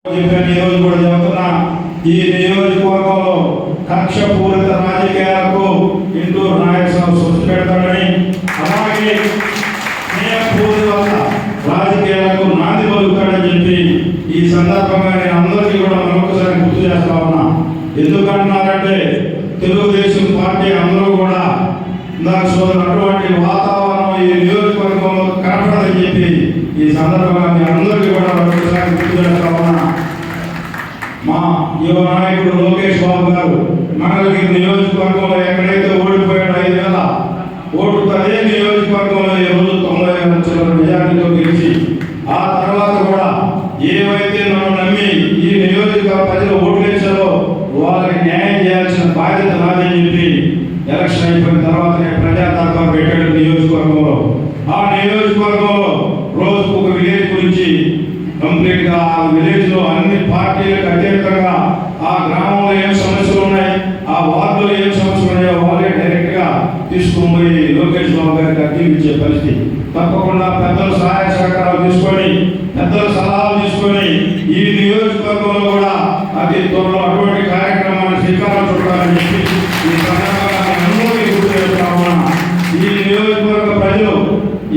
ఈరోజు కూడా చెబుతున్నా, ఈ నియోజకవర్గంలో కక్షపూరిత రాజకీయాలకు ఇంటూరు నాయకరావు సృష్టి పెడతాడని, అలాగే స్నేహపూరిత రాజకీయాలకు నాంది పలుకుతాడని చెప్పి ఈ సందర్భంగా నేను అందరికీ కూడా మరొకసారి గుర్తు చేస్తా ఉన్నా. ఎందుకంటున్నారంటే తెలుగుదేశం పార్టీ అందరూ కూడా నాకు అటువంటి వాతావరణం ఈ నియోజకవర్గంలో కనపడదని చెప్పి ఈ సందర్భంగా మీ అందరికీ కూడా మరొకసారి గుర్తు చేస్తా ఉన్నా. మా యువ నాయకుడు లోకేష్ బాబు గారు మంగళగిరి నియోజకవర్గంలో ఎక్కడైతే ఓడిపోయాడు 5 వేల ఓటుతో అదే నియోజకవర్గంలో ఈ రోజు 90,000 లక్షల మెజార్టీతో గెలిచి ఆ తర్వాత కూడా ఏవైతే నన్ను నమ్మి ఈ నియోజకవర్గ ప్రజలు ఓట్లు వేశారో వాళ్ళకి న్యాయం చేయాల్సిన బాధ్యత నాదని చెప్పి ఎలక్షన్ అయిపోయిన తర్వాత ప్రజా దర్బార్ పెట్టాడు నియోజకవర్గంలో. ఆ నియోజకవర్గంలో రోజుకు ఒక విలేజ్ గురించి కంప్లీట్ గా ఆ విలేజ్ లో అన్ని పార్టీలకు అతీతంగా ఆ గ్రామంలో ఏం సమస్యలు ఉన్నాయి, ఆ వార్డులో ఏం సమస్యలు ఉన్నాయో వాళ్ళే డైరెక్ట్ గా తీసుకుని లోకేష్ బాబు గారికి అర్థించే పరిస్థితి. తప్పకుండా పెద్దల సహాయ సహకారాలు తీసుకొని పెద్దల సలహాలు తీసుకొని ఈ నియోజకవర్గంలో కూడా అతి త్వరలో అటువంటి కార్యక్రమాన్ని శ్రీకారం చుట్టాలని చెప్పి ఈ సందర్భంగా అందరికీ గుర్తు చేస్తా ఉన్నా. ఈ నియోజకవర్గ ప్రజలు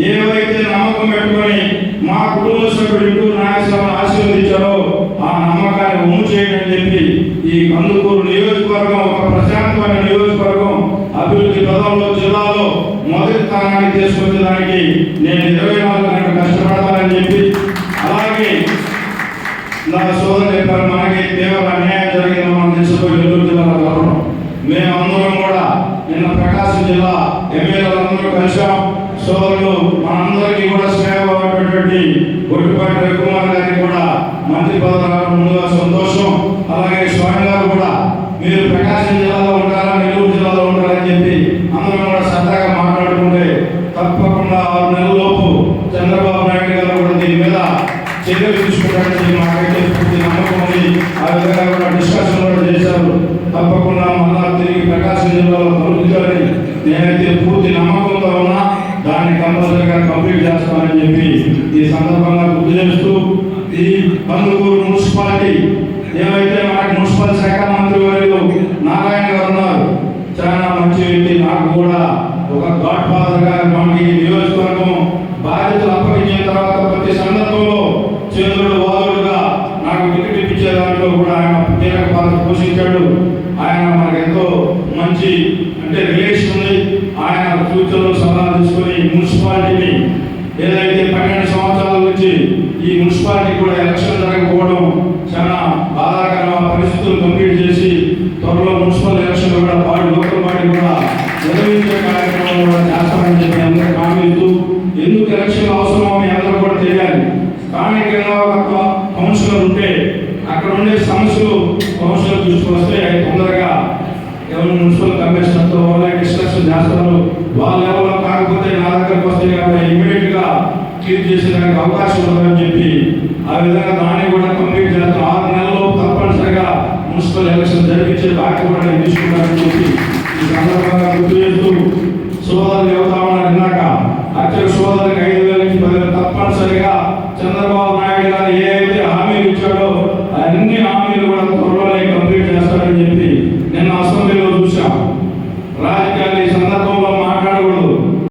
ఏవైతే నమ్మకం పెట్టుకొని మా కుటుంబ సభ్యుడు ఇంటూరు నాగేశ్వరరావు ఆశీర్వదించారో ఆ నమ్మకాన్ని ఒమ్ము చేయడం చెప్పి ఈ కందుకూరు నియోజకవర్గం ఒక ప్రశాంతమైన నియోజకవర్గం అభివృద్ధి పదంలో జిల్లాలో మొదటి స్థానానికి తీసుకొచ్చేదానికి నేను 24 గంటలు కష్టపడతానని చెప్పి, అలాగే నా సోదరు చెప్పారు మనకి తీవ్ర అన్యాయం జరిగింది మనం తీసుకుపోయి నెల్లూరు జిల్లాలో కలవడం. మేమందరం కూడా నిన్న ప్రకాశం జిల్లా ఎమ్మెల్యేలందరూ కలిసాం. సోదరులు మనందరికీ కూడా స్నేహమైనటువంటి గొడ్డిపాటి రవికుమార్ గారికి కూడా మంత్రి పదవి రావడం ముందుగా సంతోషం. అలాగే స్వామి గారు కూడా మీరు ప్రకాశం జిల్లాలో ఉంటారా నెల్లూరు జిల్లాలో ఉంటారని చెప్పి అందరం కూడా సరదాగా మాట్లాడుకుంటే తప్పకుండా 6 నెలలలోపు చంద్రబాబు నాయుడు గారు కూడా దీని మీద చర్యలు తీసుకుంటారని మాకైతే పూర్తి నమ్మకం ఉంది. ఆ విధంగా కూడా డిస్కషన్ కూడా చేశారు. తప్పకుండా మళ్ళా తిరిగి ప్రకాశం జిల్లాలో కలుగుతారని నేనైతే పూర్తి నమ్మకంతో ఉన్నా. దాన్ని కంపల్సరీగా కంప్లీట్ చేస్తామని చెప్పి ఈ సందర్భంగా గుర్తు చేస్తూ, ఈ కందుకూరు మున్సిపాలిటీ ఏవైతే మనకి మున్సిపల్ శాఖ మంత్రి వర్యులు నారాయణ గారు ఉన్నారు, చాలా మంచి వ్యక్తి. నాకు కూడా ఒక గాడ్ ఫాదర్ గా మనకి నియోజకవర్గం బాధ్యతలు అప్పగించిన తర్వాత ప్రతి సందర్భంలో చేతుడు వాదుడుగా నాకు టికెట్ ఇప్పించే దాంట్లో కూడా ఆయన కీలక పాత్ర పోషించాడు. ఆయన మనకు ఎంతో మంచి అంటే రిలేషన్ ఉంది. ఆయన సూచనలు సలహా తీసుకొని మున్సిపాలిటీని ఏదైతే 12 సంవత్సరాల నుంచి ఈ మున్సిపాలిటీ కూడా ఎలక్షన్ జరగకపోవడం చాలా బాధాకరమైన పరిస్థితులు కంప్లీట్ చేసి త్వరలో మున్సిపల్ ఎలక్షన్ కూడా లోకల్ బాడీ కూడా నిర్వహించే కార్యక్రమం కూడా చేస్తామని చెప్పి అందరూ హామీ ఇస్తూ, ఎందుకు ఎలక్షన్ అవసరమో మీ అందరూ కూడా తెలియాలి. స్థానికంగా ఒక కౌన్సిలర్ ఉంటే అక్కడ ఉండే సమస్యలు కౌన్సిలర్ తీసుకొస్తే తొందరగా ఎవరు మున్సిపల్ కమిషనర్తో వాళ్ళే డిస్కషన్ చేస్తారు. వాళ్ళ లెవెల్లో కాకపోతే నా దగ్గరకు వస్తే ఇమీడియట్ గా క్లియర్ చేసేదానికి అవకాశం ఉందని చెప్పి ఆ విధంగా దాన్ని కూడా కంప్లీట్ చేస్తాం. 6 నెలల్లో తప్పనిసరిగా మున్సిపల్ ఎలక్షన్ జరిపించే బాధ్యత కూడా నేను తీసుకుంటానని చెప్పి ఈ సందర్భంగా గుర్తు చేస్తూ, సోదరులు చెబుతా ఉన్నారు ఇందాక అత్యవసర సోదరులకు